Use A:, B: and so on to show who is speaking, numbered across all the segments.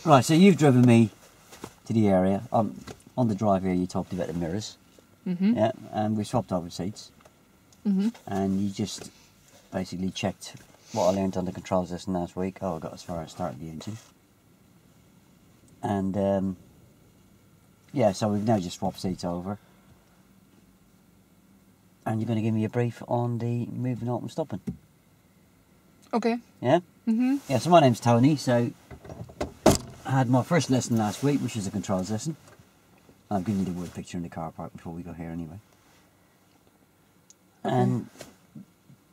A: Right, so you've driven me to the area. On the drive here, you talked about the mirrors.
B: Mm-hmm.
A: Yeah, and we swapped over seats.
B: Mm-hmm.
A: And you just basically checked what I learned on the controls lesson last week. Oh, I got as far as starting the engine. And yeah, so we've now just swapped seats over. And you're going to give me a brief on the moving up and stopping.
B: Okay.
A: Yeah?
B: Mm-hmm.
A: Yeah, so my name's Tony, so I had my first lesson last week, which was a controls lesson. I've given you the word picture in the car park before we go here anyway.
B: Okay.
A: And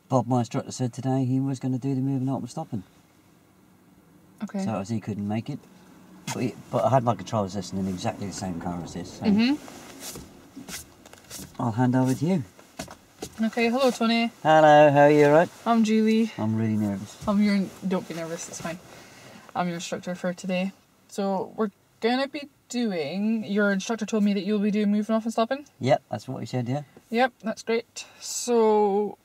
A: Bob, my instructor, said today he was going to do the moving up and stopping.
B: Okay.
A: So as he couldn't make it. But I had my controls lesson in exactly the same car as this. So
B: Mm-hmm.
A: I'll hand over to you.
B: Okay, hello Tony.
A: Hello, how are you, right?
B: I'm Julie.
A: I'm really nervous.
B: Don't be nervous, it's fine. I'm your instructor for today. So we're gonna be doing, your instructor told me that you'll be doing moving off and stopping?
A: Yep, that's what he said, yeah.
B: Yep, that's great. So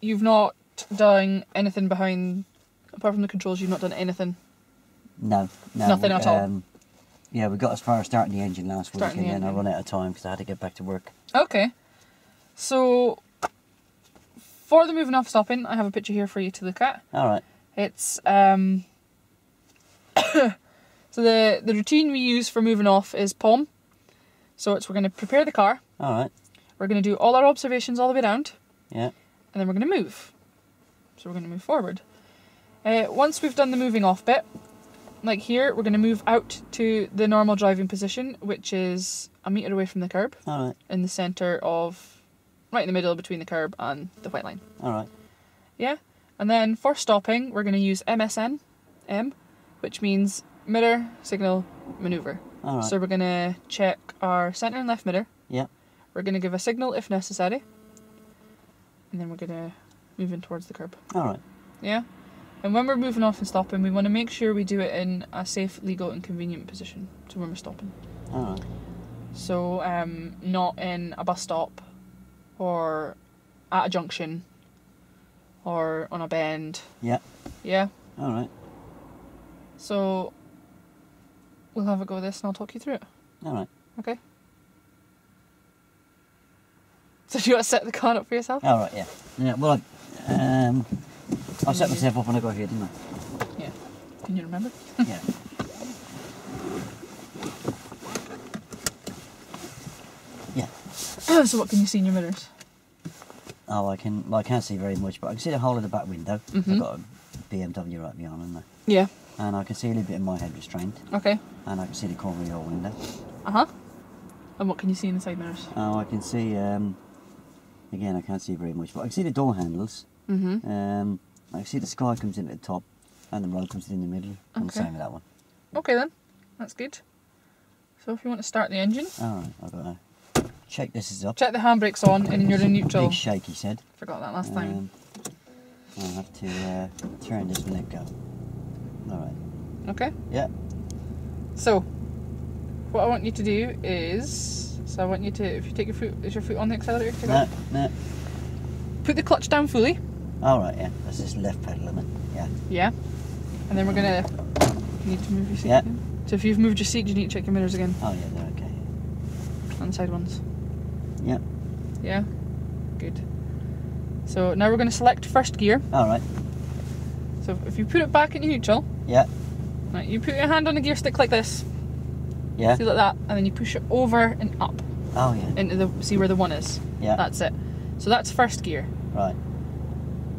B: you've not done anything behind, apart from the controls, you've not done anything?
A: No.
B: Nothing at all?
A: Yeah, we got as far as starting the engine last week,
B: Starting
A: and
B: the
A: then I
B: engine.
A: run out of time because I had to get back to work.
B: Okay. So for the moving off stopping, I have a picture here for you to look at.
A: Alright,
B: It's so the routine we use for moving off is POM. So we're going to prepare the car.
A: alright,
B: We're going to do all our observations all the way round,
A: yeah,
B: and then we're going to move. So we're going to move forward. Once we've done the moving off bit, like here, we're going to move out to the normal driving position, which is a metre away from the curb,
A: alright,
B: in the centre of, right in the middle between the curb and the white line.
A: alright,
B: Yeah? And then for stopping, we're going to use MSN, M, which means mirror, signal, manoeuvre.
A: alright,
B: So we're going to check our centre and left mirror.
A: yeah,
B: We're going to give a signal if necessary. And then we're going to move in towards the curb.
A: alright,
B: Yeah? And when we're moving off and stopping, we want to make sure we do it in a safe, legal and convenient position. So when we're stopping.
A: alright,
B: So not in a bus stop or at a junction or on a bend.
A: yeah,
B: Yeah?
A: alright,
B: So we'll have a go with this and I'll talk you through it.
A: alright.
B: Okay? So do you want to set the car up for yourself?
A: Alright, yeah. Yeah, well, I set myself up when I got here, didn't I?
B: Yeah. Can you remember?
A: Yeah. Yeah.
B: So what can you see in your mirrors?
A: Oh, I can't see very much, but I can see the whole of the back window.
B: Mhm.
A: I've got a BMW right behind, haven't I?
B: Yeah.
A: And I can see a little bit of my head restraint,
B: Okay.
A: and I can see the corner of your window.
B: Uh-huh. And what can you see in the side mirrors?
A: Oh, I can see, again, I can't see very much, but I can see the door handles.
B: Mm-hmm.
A: I can see the sky comes in at the top, and the road comes in the middle. I'm the
B: Okay.
A: same with that one.
B: Okay then. That's good. So if you want to start the engine,
A: Alright, I've got to check this is up.
B: check the handbrakes on and you're in neutral.
A: Big shake, he said.
B: Forgot that last time.
A: I'll have to turn this and let go. Alright.
B: Okay.
A: Yeah.
B: So, what I want you to do is, so I want you to, if you take your foot, is your foot on the accelerator? Take
A: No,
B: off?
A: no.
B: Put the clutch down fully.
A: Alright, yeah. That's this left pedal, isn't it? Yeah.
B: Yeah. And then we're gonna need to move your seat
A: Yeah.
B: again. So if you've moved your seat, you need to check your mirrors again.
A: Oh, yeah, they're okay.
B: On the side ones.
A: Yeah.
B: Yeah? Good. So now we're going to select first gear.
A: Alright.
B: So if you put it back in neutral,
A: Yeah.
B: right, you put your hand on the gear stick like this.
A: Yeah.
B: See, like that. And then you push it over and up
A: Oh, yeah.
B: into the, see where the one is.
A: Yeah.
B: That's it. So that's first gear.
A: Right.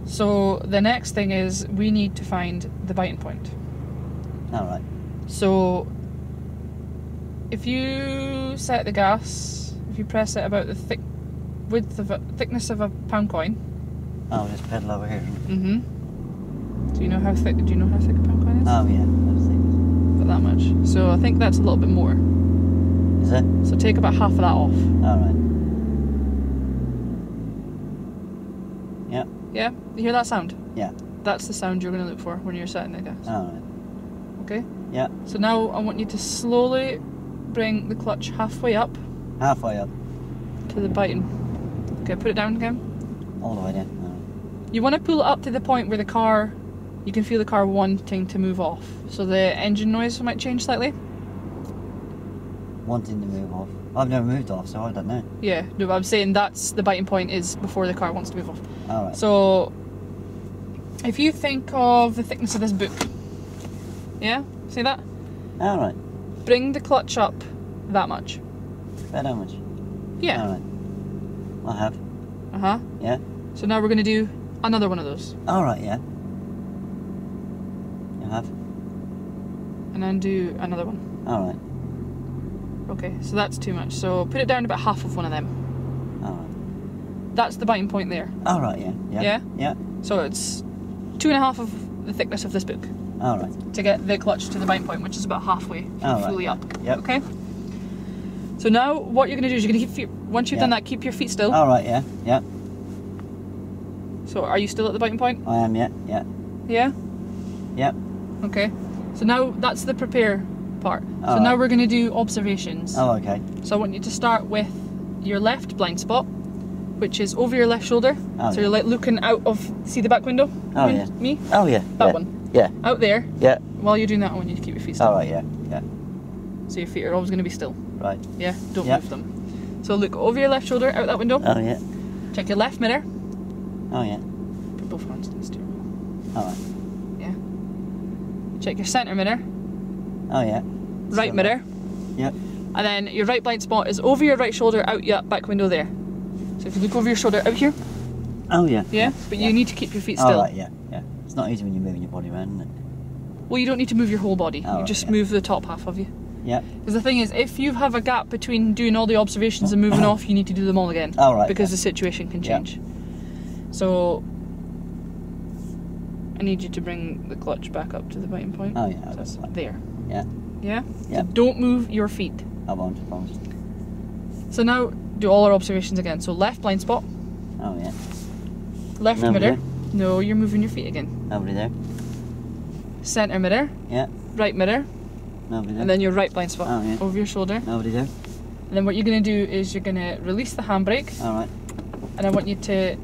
B: So the next thing is we need to find the biting point.
A: Alright.
B: So if you set the gas, if you press it about the thickness of a pound coin.
A: Oh, this pedal over here, isn't it?
B: Mm-hmm. Do you know how thick a pound coin is?
A: Oh, yeah. That's the
B: About that much. So I think that's a little bit more.
A: Is it?
B: So take about half of that off.
A: Alright. Yeah.
B: Yeah? You hear that sound?
A: Yeah.
B: That's the sound you're going to look for when you're setting the gas.
A: Alright.
B: Okay?
A: Yeah.
B: So now I want you to slowly bring the clutch halfway up
A: Halfway up.
B: to the biting. Okay, put it down again.
A: All the way down. Alright.
B: You want to pull it up to the point where the car you can feel the car wanting to move off. So the engine noise might change slightly.
A: Wanting to move off. I've never moved off, so I don't know.
B: Yeah, no, but I'm saying that's the biting point is before the car wants to move off.
A: Alright.
B: So if you think of the thickness of this book, yeah, see that?
A: Alright.
B: Bring the clutch up that much.
A: About how much?
B: Yeah.
A: Alright. I have.
B: Uh-huh.
A: Yeah.
B: So now we're going to do another one of those.
A: Alright, yeah. You have.
B: And then do another one.
A: Alright.
B: Okay, so that's too much. So put it down to about half of one of them.
A: Alright.
B: That's the biting point there.
A: Alright, yeah. Yeah.
B: Yeah?
A: Yeah.
B: So it's 2.5 of the thickness of this book
A: Alright.
B: to get the clutch to the biting point, which is about halfway
A: Alright.
B: fully up.
A: Yep.
B: Okay? So now what you're going to do is you're going to keep once you've
A: Yeah.
B: done that, keep your feet still.
A: Alright, yeah. Yeah.
B: So are you still at the biting point?
A: I am, yeah. Yeah.
B: Yeah?
A: Yeah.
B: Okay. So now that's the prepare part. So
A: Alright.
B: now we're going to do observations.
A: Oh, okay.
B: So I want you to start with your left blind spot, which is over your left shoulder.
A: Oh,
B: so
A: yeah.
B: you're like looking out of, see the back window?
A: Oh,
B: You
A: yeah.
B: mean Me?
A: Oh, yeah.
B: That
A: yeah.
B: one.
A: Yeah.
B: Out there.
A: Yeah.
B: While you're doing that, I want you to keep your feet still.
A: Alright, yeah. Yeah.
B: So your feet are always going to be still.
A: Right.
B: Yeah? Don't
A: Yeah.
B: move them. So look over your left shoulder, out that window.
A: Oh, yeah.
B: Check your left mirror.
A: Oh, yeah.
B: Put both hands on the steering wheel.
A: Alright.
B: Yeah. Check your centre mirror.
A: Oh, yeah.
B: Right
A: Still
B: mirror.
A: Yep.
B: And then your right blind spot is over your right shoulder, out your back window there. So if you look over your shoulder out here,
A: Oh, yeah.
B: yeah, but
A: Yeah.
B: you need to keep your feet still.
A: Alright, yeah. Yeah. It's not easy when you're moving your body around, isn't it?
B: Well, you don't need to move your whole body.
A: Oh,
B: you just
A: yeah.
B: move the top half of you.
A: Yeah.
B: Because the thing is, if you have a gap between doing all the observations and moving off, you need to do them all again.
A: Oh, right,
B: Because
A: yeah.
B: the situation can
A: Yeah.
B: change. So I need you to bring the clutch back up to the biting point.
A: Oh, yeah.
B: So
A: That's
B: that's
A: fine.
B: there.
A: Yeah.
B: Yeah?
A: Yeah.
B: So don't move your feet.
A: I won't. I won't.
B: So now do all our observations again. So left blind spot,
A: Oh, yeah.
B: left
A: Over
B: mirror.
A: there?
B: No, you're moving your feet again.
A: Over there.
B: Centre mirror,
A: Yeah.
B: right mirror,
A: Over there.
B: and then your right blind spot
A: Oh, yeah.
B: over your shoulder.
A: Over there.
B: And then what you're going to do is you're going to release the handbrake,
A: Alright.
B: and I want you to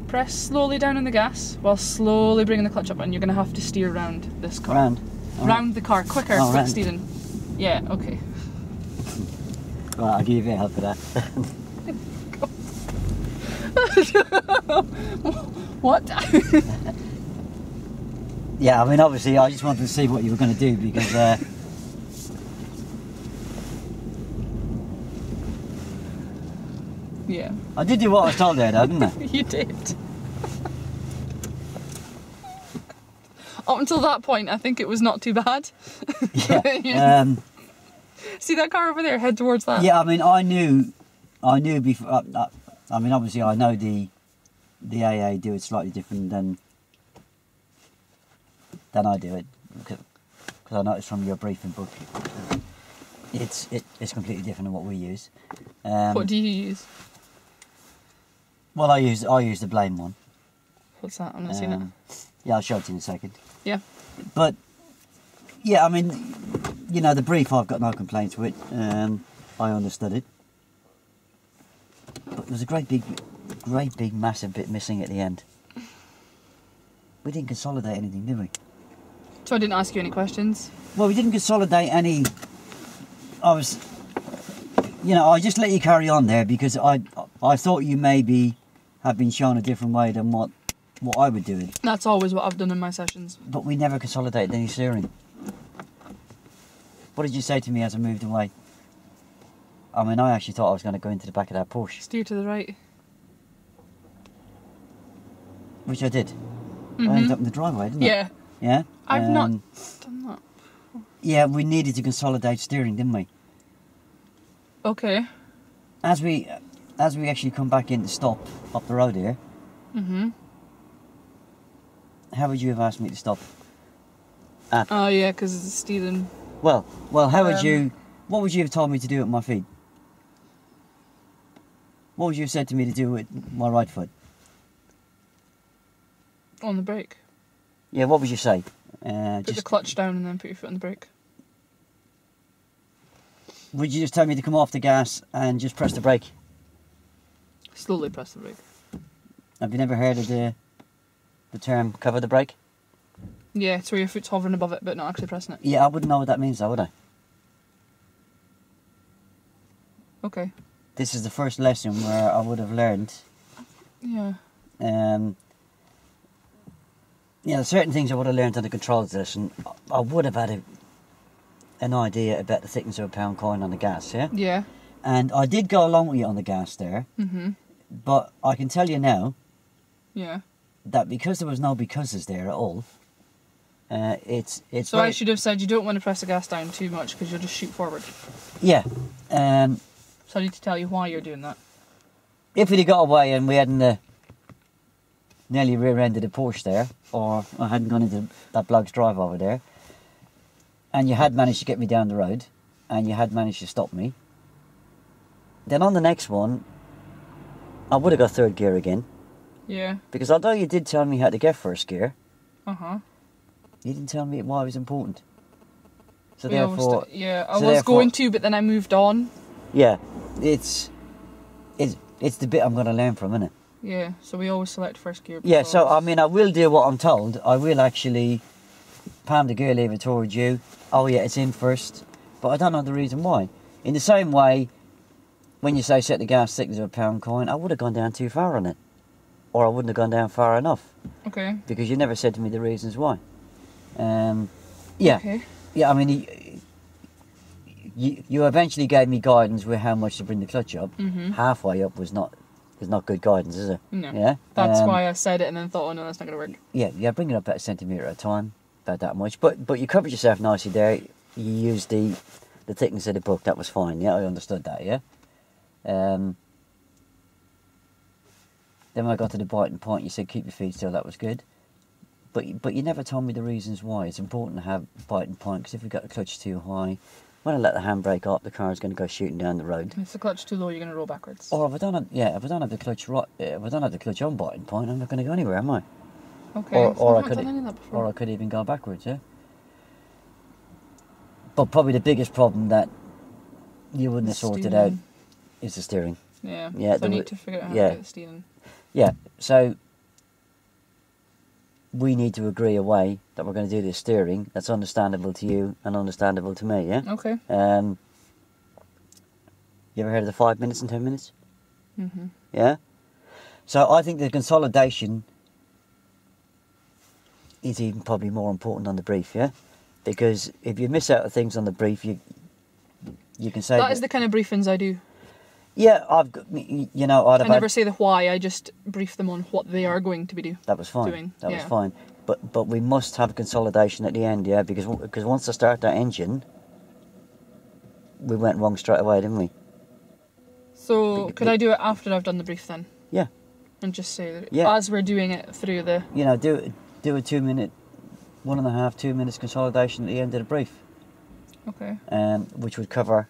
B: press slowly down on the gas while slowly bringing the clutch up, and you're going to have to steer around this car.
A: Round. Alright.
B: Round the car, quicker,
A: Oh,
B: quick
A: round.
B: steering. Yeah, okay.
A: Right, I'll give you a bit of help for that.
B: What?
A: Yeah, I mean, obviously, I just wanted to see what you were going to do because.
B: Yeah,
A: I did do what I was told there, though, didn't I?
B: you did. Up until that point, I think it was not too bad.
A: Yeah.
B: See that car over there? Head towards that.
A: Yeah, I mean, I knew before. I mean, obviously, I know the AA do it slightly different than I do it because I noticed from your briefing book, it's completely different than what we use.
B: What do you use?
A: Well, I use the blame one.
B: What's that? I'm not seeing it.
A: Yeah, I'll show it to you in a second.
B: Yeah.
A: But yeah, I mean, you know, the brief, I've got no complaints with. I understood it, but there was a great big, massive bit missing at the end. We didn't consolidate anything, did we?
B: So I didn't ask you any questions?
A: Well, we didn't consolidate any. I just let you carry on there because I thought you maybe have been shown a different way than what I would do it.
B: That's always what I've done in my sessions.
A: But we never consolidated any steering. What did you say to me as I moved away? I mean, I actually thought I was going to go into the back of that Porsche,
B: Steer to the right.
A: which I did.
B: Mhm.
A: I ended up in the driveway, didn't I?
B: Yeah.
A: Yeah?
B: I've not done that.
A: Yeah, we needed to consolidate steering, didn't we?
B: Okay.
A: As we actually come back in to stop up the road here,
B: Mhm.
A: how would you have asked me to stop?
B: Oh yeah, because it's steering.
A: Well, how would
B: Um,
A: you... What would you have told me to do with my feet? What would you have said to me to do with my right foot?
B: On the brake.
A: Yeah, what would you say?
B: Put the clutch down and then put your foot on the brake.
A: Would you just tell me to come off the gas and just press the brake?
B: Slowly press the brake.
A: Have you never heard of the term cover the brake?
B: Yeah, it's where your foot's hovering above it but not actually pressing it.
A: Yeah, I wouldn't know what that means though, would I?
B: Okay.
A: This is the first lesson where I would have learned.
B: Yeah.
A: Certain things I would have learned on the controls lesson. I would have had an idea about the thickness of a pound coin on the gas, yeah?
B: Yeah.
A: And I did go along with you on the gas there, but I can tell you now
B: Yeah.
A: that because there was no becauses there at all, it's
B: So I should have said you don't want to press the gas down too much because you'll just shoot forward.
A: Yeah.
B: So I need to tell you why you're doing that.
A: If we'd have got away and we hadn't nearly rear-ended the Porsche there, or I hadn't gone into that bloke's drive over there, and you had managed to get me down the road, and you had managed to stop me, then on the next one, I would have got third gear again.
B: Yeah.
A: Because although you did tell me how to get first gear,
B: Uh-huh.
A: you didn't tell me why it was important. So
B: We always
A: therefore,
B: I was going to, but then I moved on.
A: yeah, it's the bit I'm going to learn from, isn't it?
B: Yeah, so we always select first gear.
A: Yeah, so I
B: because-
A: mean, I will do what I'm told. I will actually palm the gear lever towards you. Oh yeah, it's in first. But I don't know the reason why. In the same way, when you say set the gas thickness of a pound coin, I would have gone down too far on it. Or I wouldn't have gone down far enough.
B: Okay.
A: Because you never said to me the reasons why. Yeah.
B: Okay.
A: Yeah, I mean, you eventually gave me guidance with how much to bring the clutch up. Halfway up is not good guidance, is it?
B: No.
A: Yeah.
B: That's why I said it and then thought, oh no, that's not going to work.
A: Yeah, bring it up about a centimetre at a time, about that much. But you covered yourself nicely there. You used the thickness of the book. That was fine. Yeah, I understood that. Yeah. Then when I got to the biting point, you said keep your feet still. That was good. But you never told me the reasons why. It's important to have biting point because if you've got the clutch too high, when I let the handbrake up, the car is going to go shooting down the road.
B: If the clutch too low, you're going to roll backwards.
A: Or if I don't have the clutch right, if I don't have the clutch on biting point, I'm not going to go anywhere, am I?
B: Okay.
A: Or I
B: I've
A: could,
B: not done any of that before.
A: or I could even go backwards, yeah. But probably the biggest problem that you wouldn't have sorted out
B: Steering.
A: is the steering.
B: Yeah.
A: Yeah,
B: So I need to figure out how
A: yeah.
B: to get the steering.
A: Yeah. So we need to agree a way that we're going to do this steering that's understandable to you and understandable to me. Yeah.
B: Okay.
A: You ever heard of the 5 minutes and 10 minutes?
B: Mm-hmm.
A: Yeah. So I think the consolidation is even probably more important on the brief, yeah? Because if you miss out on things on the brief, you can say...
B: That is the kind of briefings I do.
A: Yeah, I've got, you know, I'd have
B: I never
A: had...
B: say the why, I just brief them on what they are going to be doing.
A: That was fine.
B: doing,
A: That was
B: yeah.
A: fine. But we must have a consolidation at the end, yeah? Because once I start that engine, we went wrong straight away, didn't we?
B: So, could I do it after I've done the brief then?
A: Yeah.
B: And just say that
A: Yeah.
B: as we're doing it through the...
A: You know, do a 2 minute, 1.5, 2 minutes consolidation at the end of the brief.
B: Okay.
A: Which would cover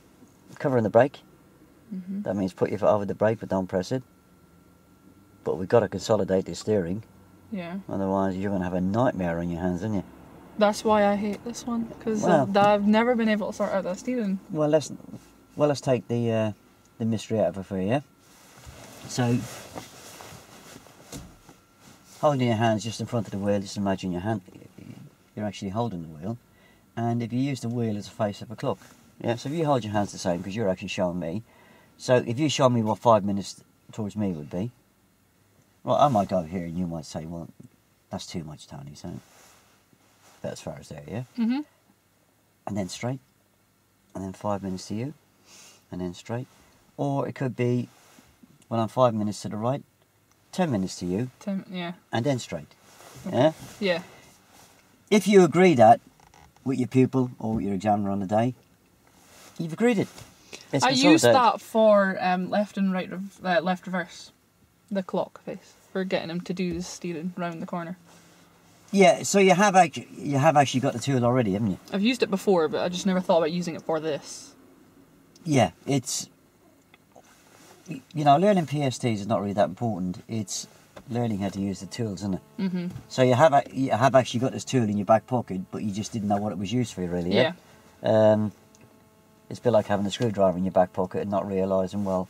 A: in the brake.
B: Mm-hmm.
A: That means put your foot over the brake but don't press it. But we've got to consolidate the steering,
B: Yeah.
A: otherwise you're going to have a nightmare on your hands, aren't you?
B: That's why I hate this one, because
A: Well-
B: I've never been able to sort out that steering.
A: Well, let's take the mystery out of it for you. Yeah? So, holding your hands just in front of the wheel, just imagine you're actually holding the wheel, and if you use the wheel as a face of a clock, yeah. So if you hold your hands the same, because you're actually showing me. So if you show me what 5 minutes towards me would be, well, I might go over here and you might say, well, that's too much, Tony. So that's as far as there, yeah.
B: Mm-hmm.
A: And then straight, and then 5 minutes to you, and then straight. Or it could be, when I'm 5 minutes to the right, 10 minutes to you,
B: Yeah.
A: and then straight. Yeah?
B: Yeah.
A: If you agree that with your pupil or with your examiner on the day, you've agreed it. It's
B: I used
A: consolidated.
B: that for left and right, left reverse, the clock face, for getting him to do the steering round the corner.
A: Yeah, so you have actually got the tool already, haven't you?
B: I've used it before, but I just never thought about using it for this.
A: Yeah, it's... You know, learning PSTs is not really that important. It's learning how to use the tools, isn't it?
B: Mm-hmm.
A: So you have actually got this tool in your back pocket, but you just didn't know what it was used for, really.
B: Yeah.
A: It's a bit like having a screwdriver in your back pocket and not realising, well,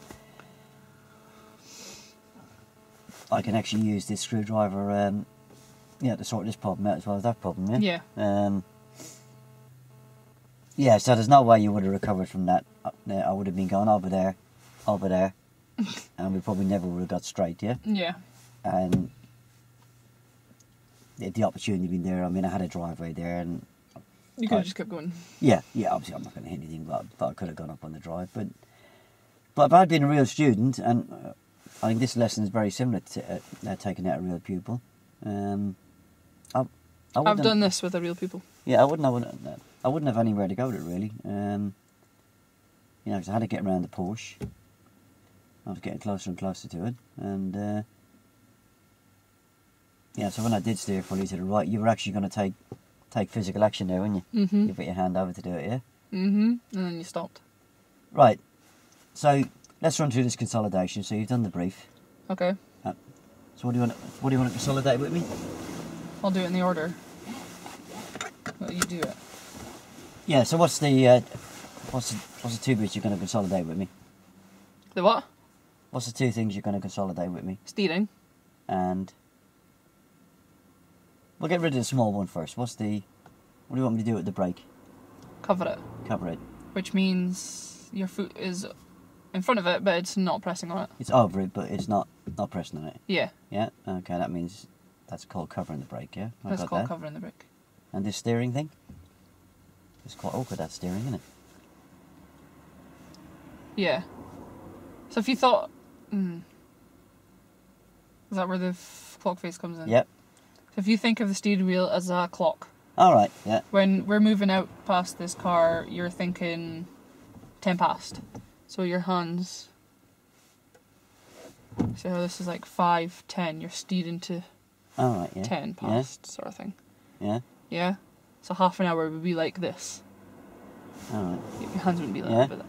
A: I can actually use this screwdriver, Yeah, to sort this problem out as well as that problem, yeah?
B: Yeah.
A: Yeah, so there's no way you would have recovered from that. I would have been going over there, and we probably never would have got straight, yeah?
B: Yeah.
A: And the opportunity been there, I mean, I had a driveway there, and
B: You could have just kept going.
A: yeah, obviously I'm not going to hit anything, but I could have gone up on the drive. But if I'd been a real student, and I think this lesson is very similar to taking out a real pupil.
B: I've done this with a real pupil.
A: Yeah, I wouldn't have anywhere to go with it really. You know, 'cause I had to get around the Porsche. I was getting closer and closer to it, and yeah. So when I did steer fully to the right, you were actually going to take physical action there, weren't you?
B: Mm-hmm.
A: You put your hand over to do it, yeah.
B: Mm-hmm. And then you stopped.
A: Right. So let's run through this consolidation. So you've done the brief.
B: Okay.
A: So what do you want to consolidate with me?
B: I'll do it in the order. Well, you do it.
A: Yeah. So what's the two bits you're going to consolidate with me?
B: The what?
A: What's the two things you're going to consolidate with me?
B: Steering.
A: And we'll get rid of the small one first. What do you want me to do with the brake?
B: Cover it.
A: Cover it.
B: Which means your foot is in front of it, but it's not pressing on it.
A: It's over it, but it's not pressing on it.
B: Yeah.
A: Yeah. Okay. That means that's called covering the brake. Yeah. I
B: That's
A: got
B: called
A: that.
B: covering the brake.
A: And this steering thing? It's quite awkward, that steering, isn't it?
B: Yeah. So if you thought... is that where the clock face comes in?
A: Yep.
B: So if you think of the steering wheel as a clock,
A: Alright, yeah.
B: when we're moving out past this car, you're thinking 10 past. So your hands... So this is like 5, 10. You're steering to
A: Alright, yeah.
B: 10 past sort of thing.
A: Yeah.
B: Yeah? So half an hour would be like this.
A: Alright.
B: Your hands wouldn't be like
A: Yeah.
B: that. But,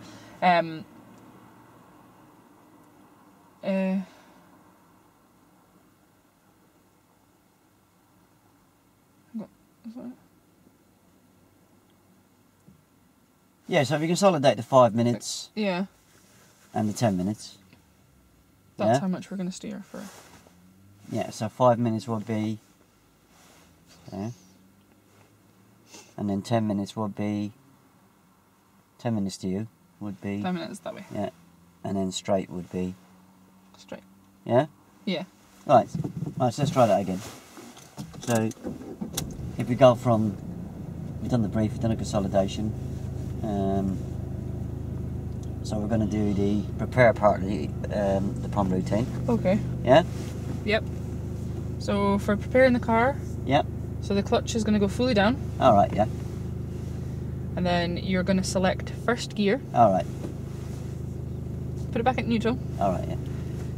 A: Yeah, so if you consolidate the 5 minutes
B: yeah,
A: and the 10 minutes.
B: that's
A: Yeah.
B: how much we're going to steer for.
A: Yeah, so 5 minutes would be there. And then 10 minutes would be 10 minutes to you would be
B: 10 minutes that way.
A: yeah. And then straight would be
B: Straight.
A: yeah?
B: Yeah.
A: Right. Right, so let's try that again. So if we go from we've done the brief, we've done a consolidation. So we're going to do the prepare part of the prom routine.
B: Okay.
A: Yeah?
B: Yep. So for preparing the car,
A: Yep.
B: so the clutch is going to go fully down,
A: Alright, yeah.
B: and then you're going to select first gear,
A: Alright.
B: put it back at neutral.
A: Alright, yeah.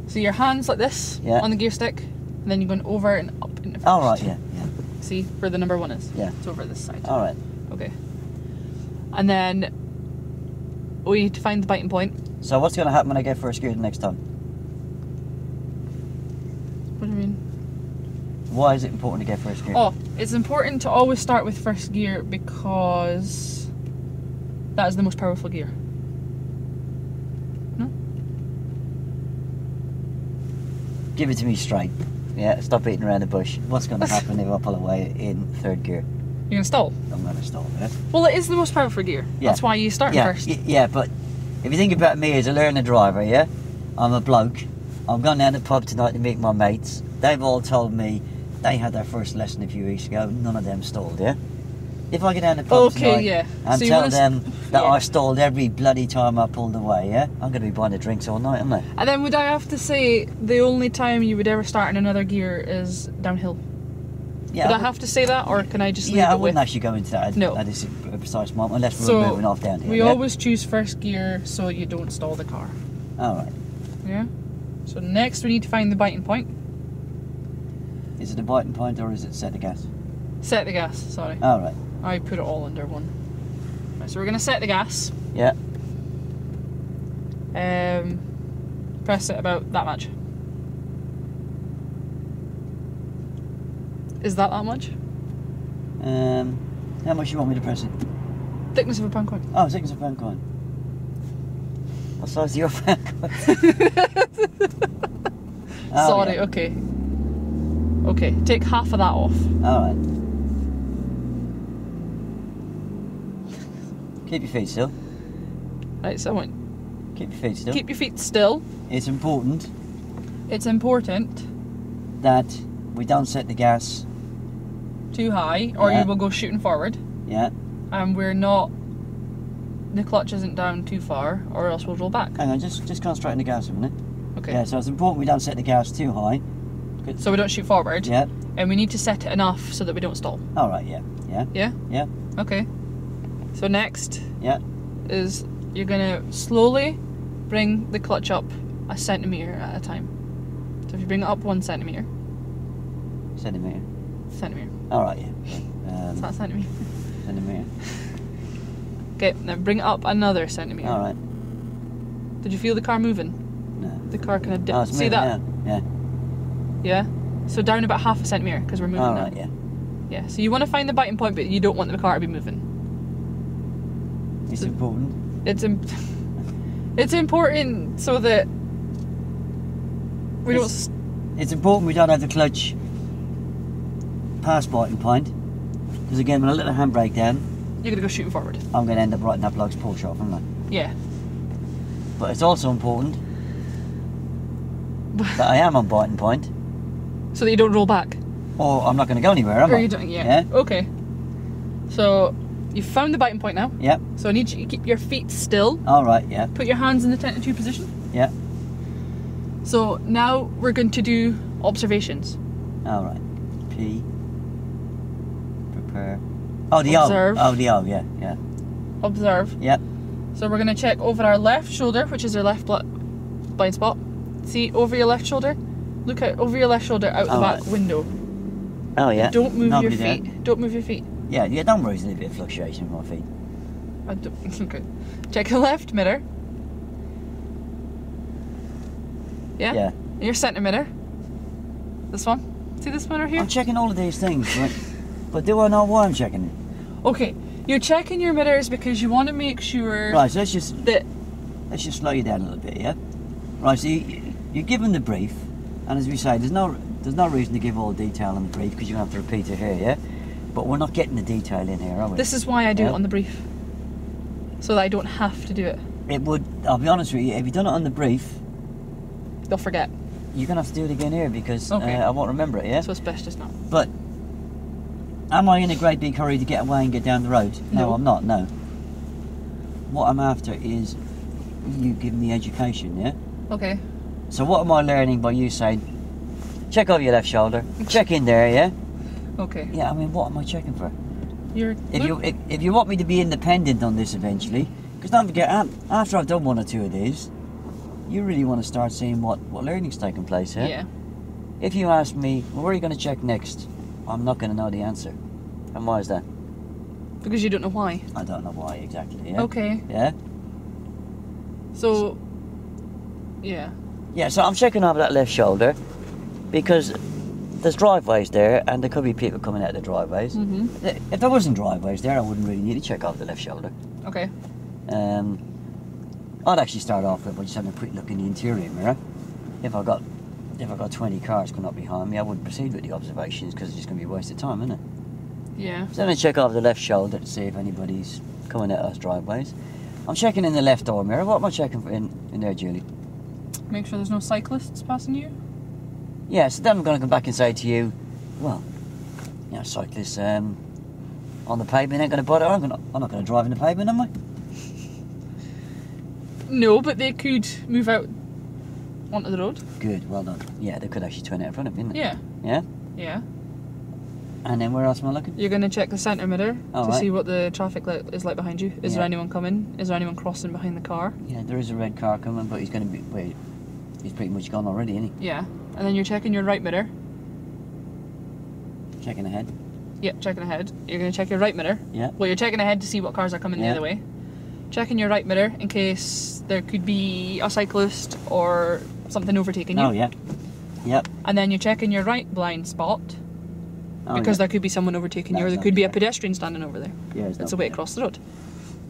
B: So your hands like this
A: Yeah.
B: on the gear stick, and then you're going over and up into first.
A: Alright, yeah, yeah.
B: See where the number 1 is?
A: Yeah.
B: It's over this side.
A: Alright.
B: Okay. And then we need to find the biting point.
A: So what's going to happen when I get first gear the next time?
B: What do you mean?
A: Why is it important to get first gear?
B: Oh, it's important to always start with first gear because that is the most powerful gear. No?
A: Give it to me straight. Yeah, stop beating around the bush. What's going to happen if I pull away in third gear?
B: You're going to stall.
A: I'm going to stall it.
B: Well, it is the most powerful gear.
A: Yeah.
B: That's why you start
A: Yeah,
B: first.
A: yeah, but if you think about me as a learner driver, yeah, I'm a bloke. I'm going down to the pub tonight to meet my mates. They've all told me they had their first lesson a few weeks ago. None of them stalled, yeah? If I get down to the pub
B: Okay,
A: tonight
B: yeah.
A: and
B: So you
A: tell
B: wanna
A: them that
B: yeah.
A: I stalled every bloody time I pulled away, yeah? I'm going to be buying the drinks all night, am I?
B: And then would I have to say the only time you would ever start in another gear is downhill?
A: Yeah,
B: Would I have to say that, or can I just leave
A: I
B: it with...
A: wouldn't actually go into that
B: No.
A: at this precise moment unless we're
B: So,
A: moving off down here.
B: we
A: yeah?
B: always choose first gear so you don't stall the car.
A: Alright.
B: Yeah? So next we need to find the biting point.
A: Is it a biting point or is it set the gas?
B: Set the gas, sorry.
A: Alright.
B: I put it all under one. Right, so we're going to set the gas.
A: Yeah.
B: Press it about that much. Is that much?
A: How much you want me to press it?
B: Thickness of a pound coin.
A: Oh, thickness of a pound coin. What size is your pound coin? Oh,
B: Sorry,
A: yeah.
B: okay. Okay, take half of that off.
A: Alright. Keep your feet still.
B: Right, so I want
A: Keep your feet still.
B: keep your feet still.
A: It's important
B: It's important.
A: that we don't set the gas.
B: Too high, or
A: Yeah.
B: you will go shooting forward.
A: Yeah.
B: And we're not. The clutch isn't down too far, or else we'll roll back.
A: Hang on, just concentrate on the gas a minute.
B: Okay.
A: Yeah, so it's important we don't set the gas too high.
B: So we don't shoot forward.
A: Yeah.
B: And we need to set it enough so that we don't stall.
A: Alright, yeah. Yeah.
B: Yeah?
A: Yeah.
B: Okay. So next
A: Yeah.
B: is you're gonna slowly bring the clutch up a centimetre at a time. So if you bring it up 1 centimetre.
A: Centimetre.
B: Centimetre.
A: Alright, yeah.
B: Is that a centimetre?
A: Centimetre.
B: Okay, now bring it up another centimetre.
A: Alright.
B: Did you feel the car moving?
A: No.
B: The car kind of dipped.
A: Oh, it's
B: See
A: moving
B: that?
A: down. Yeah.
B: Yeah? So down about half a centimetre because we're moving
A: Alright,
B: now.
A: yeah.
B: Yeah, so you want to find the biting point, but you don't want the car to be moving.
A: It's
B: So-
A: important.
B: It's it's important so that we don't.
A: It's important we don't have the clutch past biting point. Because again, with a little handbrake down,
B: You're gonna go shooting forward.
A: I'm going to end up writing that bloke's Porsche off, aren't I?
B: Yeah.
A: But it's also important that I am on biting point,
B: So that you don't roll back.
A: or I'm not going to go anywhere, am
B: Or
A: I?
B: you don't. Yeah. Okay. So you've found the biting point now.
A: Yep.
B: So I need you to keep your feet still.
A: Alright, yeah.
B: Put your hands in the tentative position.
A: Yeah.
B: So now we're going to do observations.
A: Alright. P. Prepare. Oh, the
B: Observe.
A: O. Oh, the O, yeah, yeah.
B: Observe.
A: Yep.
B: So we're going to check over our left shoulder, which is our left blind spot. See over your left shoulder. Look out over your left shoulder out the
A: Alright.
B: back window.
A: Oh, yeah.
B: Don't move
A: Nobody
B: your feet.
A: there.
B: Don't move your feet.
A: Yeah, yeah, don't worry, there's a bit of fluctuation with my feet.
B: I don't, okay. Check your left mirror. Yeah?
A: Yeah.
B: Your centre mirror. This one. See this mirror here?
A: I'm checking all of these things, but do I know why I'm checking it?
B: Okay. You're checking your mirrors because you want to make sure
A: Right, so let's just
B: that
A: slow you down a little bit, yeah? Right, so you're given the brief, and as we say, there's no reason to give all the detail in the brief because you're going to have to repeat it here, yeah? But we're not getting the detail in here, are we?
B: this is why I do
A: Yeah.
B: it on the brief. So that I don't have to do it.
A: It would, I'll be honest with you, if you've done it on the brief,
B: They'll forget.
A: you're going to have to do it again here because
B: Okay.
A: I won't remember it, yeah?
B: So it's best just not.
A: But am I in a great big hurry to get away and get down the road? No,
B: No.
A: I'm not, no. What I'm after is you giving me education, yeah?
B: Okay.
A: So what am I learning by you saying, check over your left shoulder, check in there, yeah?
B: Okay.
A: Yeah, I mean, what am I checking for?
B: You're
A: If you want me to be independent on this eventually, because don't forget, after I've done one or two of these, you really want to start seeing what learning's taking place here.
B: yeah.
A: If you ask me, well, where are you going to check next? I'm not going to know the answer. And why is that?
B: Because you don't know why.
A: I don't know why exactly, yeah?
B: Okay.
A: Yeah?
B: So yeah.
A: Yeah, so I'm checking over that left shoulder because there's driveways there and there could be people coming out of the driveways.
B: Mhm.
A: If there wasn't driveways there, I wouldn't really need to check over the left shoulder.
B: Okay.
A: I'd actually start off with just having a quick look in the interior mirror. If I got 20 cars coming up behind me, I wouldn't proceed with the observations because it's just going to be a waste of time, isn't it?
B: Yeah.
A: So then I check over the left shoulder to see if anybody's coming out of those driveways. I'm checking in the left door mirror. What am I checking for in there, Julie?
B: Make sure there's no cyclists passing you.
A: Yeah, so then I'm going to come back and say to you, well, you know, cyclists on the pavement ain't going to bother. I'm not going to drive in the pavement, am I?
B: No, but they could move out onto the road.
A: Good, well done. Yeah, they could actually turn out in front of me, couldn't they?
B: Yeah.
A: Yeah?
B: Yeah.
A: And then where else am I looking?
B: You're going to check the centre mirror
A: Oh,
B: to
A: right.
B: see what the traffic light is like behind you. Is there
A: Yeah.
B: anyone coming? Is there anyone crossing behind the car?
A: Yeah, there is a red car coming, but he's going to be... Wait, he's pretty much gone already, isn't
B: Yeah. And then you're checking your right mirror.
A: he? Checking ahead.
B: Yep, checking ahead. You're going to check your right mirror.
A: Yeah.
B: Well, you're checking ahead to see what cars are coming the
A: Yeah.
B: other way. Checking your right mirror in case there could be a cyclist or something overtaking you.
A: Oh, yeah. Yep.
B: And then you're checking your right blind spot
A: Oh,
B: because
A: yeah.
B: there could be someone overtaking you, or
A: That's
B: there could be a
A: not-
B: pedestrian standing over there.
A: Yeah, it's
B: That's
A: not
B: a way
A: there.
B: across the road.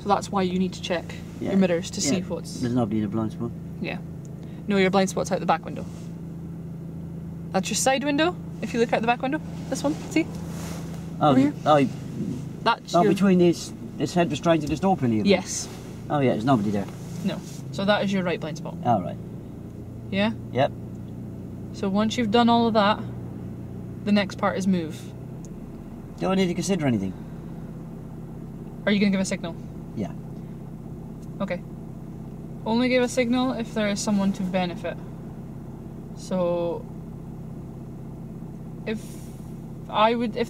B: So that's why you need to check
A: Yeah.
B: your mirrors to see
A: Yeah.
B: what's...
A: There's nobody in the blind spot.
B: Yeah. No, your blind spot's out the back window. That's your side window. If you look out the back window, this one, see?
A: Oh,
B: Over here?
A: oh,
B: That's
A: oh
B: your...
A: between this head restraint and this door pillar.
B: Yes.
A: Oh yeah, there's nobody there.
B: No. So that is your right blind spot.
A: All right.
B: Yeah?
A: Yep.
B: So once you've done all of that, the next part is move.
A: Do I need to consider anything?
B: Are you going to give a signal?
A: Yeah.
B: Okay. Only give a signal if there is someone to benefit. So if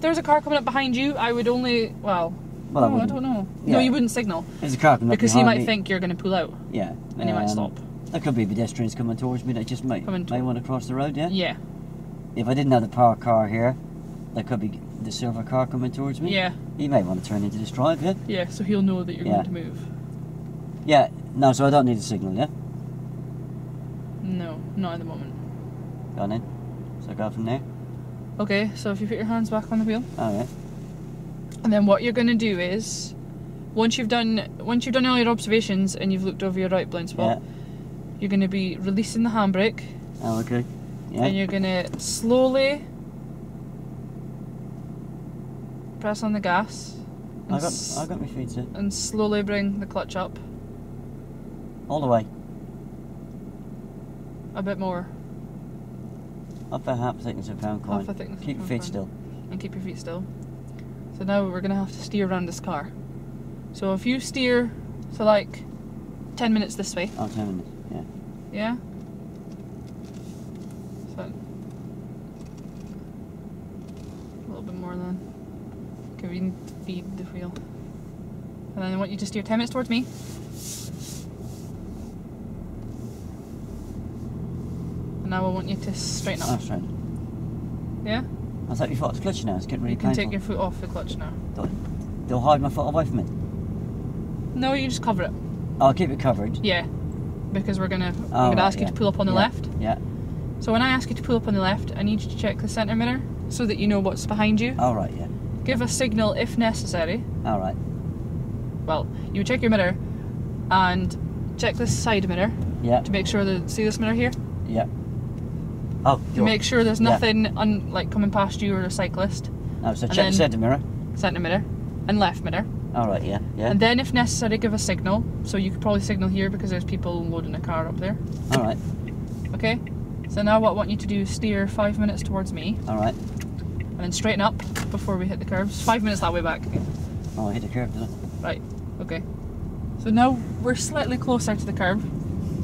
B: there's a car coming up behind you, I would only, well,
A: Well,
B: no, I don't know.
A: Yeah.
B: No, you wouldn't signal
A: There's a car coming up
B: because he
A: behind
B: might
A: me.
B: think you're going to pull out
A: Yeah.
B: and he might stop.
A: There could be pedestrians coming towards me that just may want to cross the road. Yeah.
B: Yeah.
A: If I didn't have the parked car here, there could be the silver car coming towards me.
B: Yeah.
A: He may want to turn into this drive. Yeah.
B: Yeah. So he'll know that you're
A: Yeah.
B: going to move.
A: Yeah. No, so I don't need a signal. Yeah.
B: No, not at the moment.
A: Go on in. So go from there.
B: Okay. So if you put your hands back on the wheel,
A: Oh yeah.
B: and then what you're going to do is, once you've done all your observations and you've looked over your right blind spot, you're going to be releasing the handbrake.
A: Oh okay. Yeah.
B: And you're going to slowly press on the gas. And
A: I got my feet set.
B: and slowly bring the clutch up
A: All the way.
B: a bit more.
A: Up a half thickness of a pound coin.
B: Half a thickness of
A: Keep
B: a
A: your
B: pound
A: feet
B: coin.
A: still.
B: And keep your feet still. So now we're going to have to steer around this car. So if you steer for like 10 minutes this way,
A: Oh, 10 minutes. Yeah.
B: yeah? So a little bit more then. Okay, we need to feed the wheel. And then I want you to steer 10 minutes towards me. And now I want you to straighten
A: Oh,
B: up.
A: straight.
B: Yeah?
A: I thought you thought the clutch now. It's getting really
B: You can
A: painful.
B: take your foot off the clutch now.
A: They'll hide my foot away from it.
B: No, you just cover it.
A: I'll keep it covered.
B: Yeah. Because we're gonna
A: Oh, right,
B: ask you
A: yeah.
B: to pull up on the
A: Yeah.
B: left.
A: Yeah.
B: So when I ask you to pull up on the left, I need you to check the centre mirror so that you know what's behind you.
A: All right. Yeah.
B: Give a signal if necessary.
A: All right.
B: Well, you would check your mirror and check this side mirror
A: Yeah.
B: to make sure that, see this mirror here?
A: Yeah. Oh,
B: To make sure there's
A: Yeah.
B: nothing like coming past you or a cyclist.
A: No, so
B: and
A: check
B: then-
A: the centre mirror.
B: Centre mirror and left mirror.
A: All right. Yeah. Yeah.
B: And then if necessary give a signal. So you could probably signal here because there's people loading a car up there.
A: All right.
B: Okay? So now what I want you to do is steer 5 minutes towards me
A: All right.
B: and then straighten up before we hit the curves. 5 minutes that way back.
A: Oh, I hit the curve, didn't
B: Right, okay. So now we're slightly closer to the curve.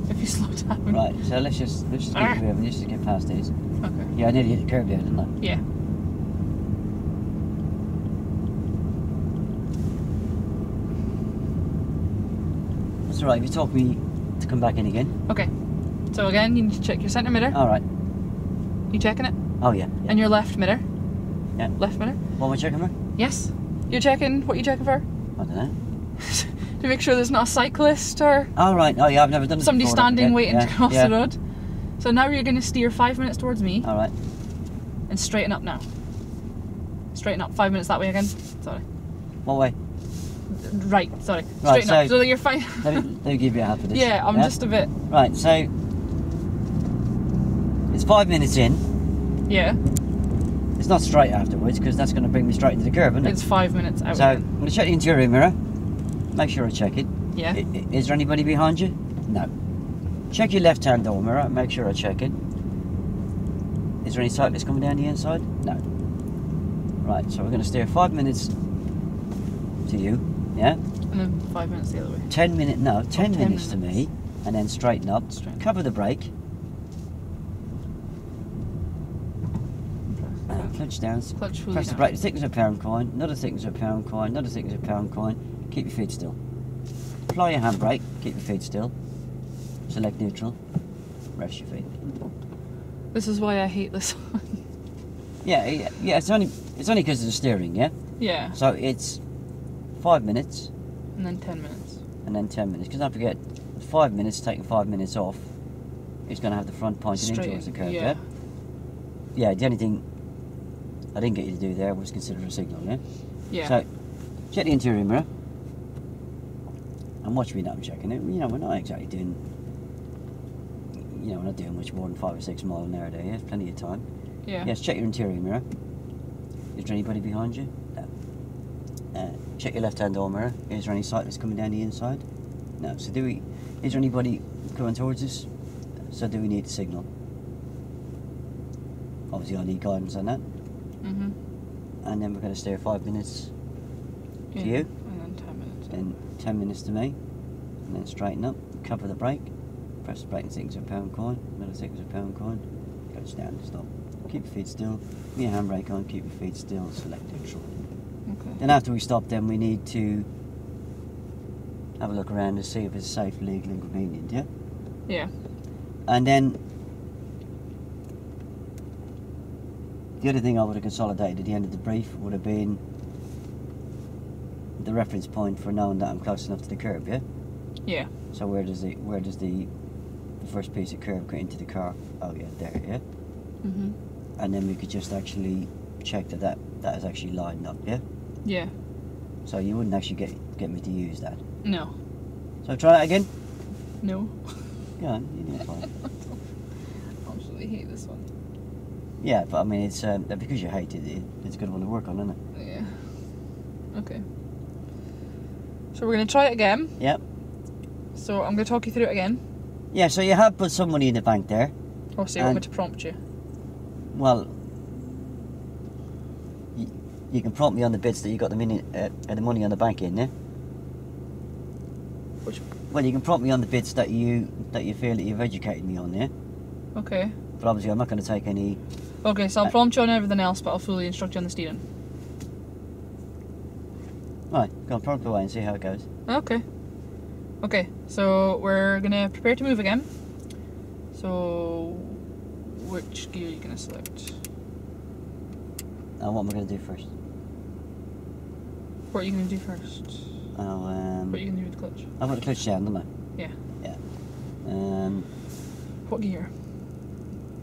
B: If you slow down.
A: I? Right. So let's just keep it moving. Let's just get past these.
B: Okay.
A: Yeah, I nearly hit the curve there, didn't I?
B: Yeah.
A: That's all right. If you told me to come back in again.
B: Okay. So again, you need to check your centre mirror.
A: All right.
B: You checking it?
A: Oh yeah. Yeah.
B: And your left mirror.
A: Yeah.
B: Left mirror.
A: What am I checking for?
B: Yes. You're checking. What are you checking for?
A: I don't know.
B: To make sure there's not a cyclist or
A: All right. Oh yeah, I've never done this
B: somebody
A: before.
B: standing
A: Okay.
B: waiting
A: Yeah.
B: to cross
A: Yeah.
B: the road. So now you're going to steer 5 minutes towards me
A: All right.
B: and straighten up now. Straighten up. 5 minutes that way again. Sorry.
A: What way?
B: Right. Sorry.
A: Right,
B: Straighten up
A: so-
B: so that you're fine.
A: Let me give you a half of this.
B: Yeah, I'm just a bit.
A: Right. So it's 5 minutes in.
B: Yeah.
A: It's not straight afterwards because that's going to bring me straight into the curve, isn't it?
B: It's 5 minutes out.
A: So I'm going to check the interior mirror. Make sure I check it.
B: Yeah.
A: Is there anybody behind you? No. Check your left-hand door mirror. Make sure I check it. Is there any cyclists coming down the inside? No. Right. So we're going to steer 5 minutes to you. Yeah.
B: And then 5 minutes the other way.
A: 10 minutes. No, 10
B: 10
A: minutes to me, and then straighten up.
B: Straighten.
A: Cover the brake. Clutch down.
B: Clutch fully
A: Press the
B: down.
A: brake. Thickness of a pound coin. Another thickness of a pound coin. Another thickness of a pound coin. Keep your feet still. Apply your handbrake. Keep your feet still. Select neutral. Rest your feet.
B: This is why I hate this one.
A: Yeah. It's only because of the steering. Yeah.
B: Yeah.
A: So it's 5 minutes
B: And then 10 minutes.
A: and then 10 minutes. Because don't forget, 5 minutes taking 5 minutes off. It's going to have the front pointing in towards the curve.
B: Yeah.
A: Yeah. The only thing I didn't get you to do there was consider a signal. Yeah.
B: Yeah.
A: So check the interior mirror. And watch me now, I'm checking it. You know, we're not exactly doing, we're not doing much more than 5 or 6 miles an hour a day. There's plenty of time.
B: Yeah.
A: Yes, check your interior mirror. Is there anybody behind you? No. Check your left-hand door mirror. Is there any cyclists coming down the inside? No. So is there anybody coming towards us? So do we need to signal? Obviously I need guidance on that.
B: Mhm.
A: And then we're going to steer 5 minutes to you.
B: And then 10 minutes.
A: Then 10 minutes to me. And then straighten up, cover the brake. Press the brake and think it's a pound coin. Another think it's a pound coin. Go down, stop. Keep your feet still. With your handbrake on, keep your feet still, select neutral.
B: Okay.
A: Then after we stop, then we need to have a look around to see if it's safe, legal and convenient, yeah?
B: Yeah.
A: And then the other thing I would have consolidated at the end of the brief would have been the reference point for knowing that I'm close enough to the curb, yeah?
B: Yeah.
A: So where does the first piece of curb go into the car? Oh yeah, there, yeah?
B: Mhm.
A: And then we could just actually check that is actually lined up, yeah?
B: Yeah.
A: So you wouldn't actually get me to use that.
B: No.
A: So try that again.
B: No.
A: Go on, you do it fine.
B: I absolutely hate this one.
A: Yeah, but I mean, it's because you hate it, it's a good one to work on, isn't it?
B: Yeah. Okay. So we're going to try it again.
A: Yep.
B: So I'm going to talk you through it again.
A: Yeah, so you have put some money in the bank there.
B: Oh, so you want me to prompt you?
A: Well, you can prompt me on the bits that you got the money on the bank in, yeah?
B: Which?
A: Well, you can prompt me on the bits that you feel that you've educated me on, yeah?
B: Okay.
A: But obviously I'm not going to take any...
B: Okay, so I'll prompt you on everything else, but I'll fully instruct you on the steering.
A: Right, go on, prompt away and see how it goes.
B: Okay. Okay, so we're gonna prepare to move again. So, which gear are you gonna select?
A: Now what am I going to do first?
B: What are you gonna do first?
A: Oh,
B: What are you gonna do with the clutch?
A: I've got the clutch down, don't I?
B: Yeah.
A: Yeah.
B: What gear?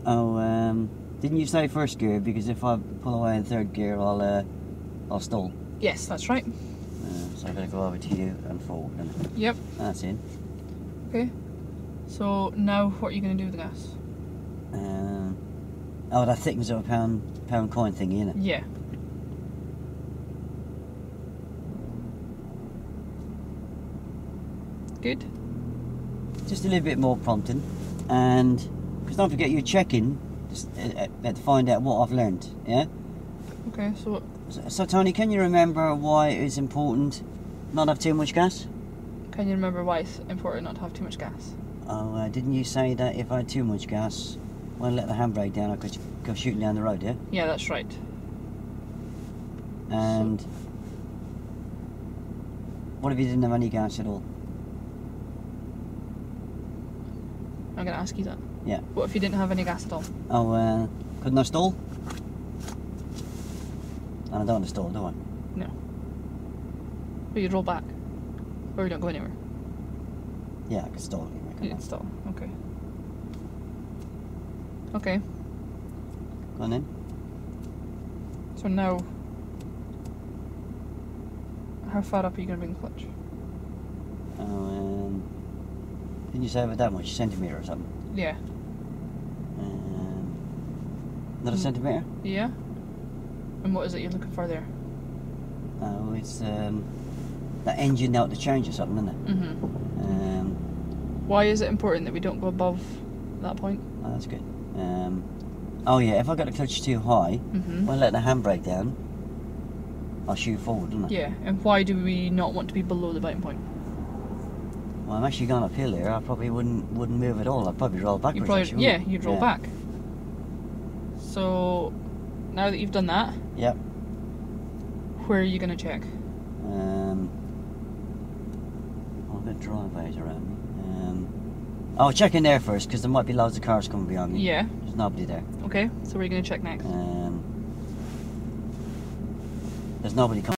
A: Didn't you say first gear? Because if I pull away in third gear, I'll stall.
B: Yes, that's right.
A: So I'm going to go over to you and forward.
B: Yep.
A: That's in.
B: Okay. So now what are you gonna do with the gas?
A: Oh, that thickness of a pound coin thingy, innit?
B: Yeah. Good.
A: Just a little bit more prompting, and because don't forget you're checking just, to find out what I've learned. Yeah.
B: Okay.
A: So Tony, can you remember why it's important not have too much gas?
B: Can you remember why it's important not to have too much gas?
A: Oh, didn't you say that if I had too much gas, when I let the handbrake down, I could go shooting down the road? Yeah.
B: Yeah, that's right.
A: And what if you didn't have any gas at all?
B: I'm gonna ask you that.
A: Yeah.
B: What if you didn't have any gas at all?
A: Oh, couldn't I stall? I don't want to stall, do I?
B: No. But you'd roll back. Or you don't go anywhere.
A: Yeah, I could stall anyway. Come
B: You'd
A: on.
B: stall. Okay. Okay.
A: Go on then.
B: So now, how far up are you going to bring the clutch?
A: Oh, didn't you say about that much? Centimetre or something?
B: Yeah.
A: Another centimetre?
B: Yeah? And what is it you're looking for there?
A: Oh, it's that engine out to change or something, isn't it?
B: Mm-hmm. Why is it important that we don't go above that point?
A: Oh, that's good. Oh yeah, if I got the clutch too high,
B: Mm-hmm.
A: when I let the handbrake down, I'll shoot forward, don't I?
B: Yeah, and why do we not want to be below the biting point?
A: Well, I'm actually going uphill here. I probably wouldn't move at all. I'd probably roll backwards.
B: You probably,
A: actually,
B: yeah,
A: wouldn't I?
B: you'd roll back. So, now that you've done that,
A: Yep.
B: where are you going to check?
A: I've got driveways around me. I'll check in there first because there might be loads of cars coming behind me.
B: Yeah.
A: There's nobody there.
B: Okay, so where are you going to check next?
A: There's nobody coming.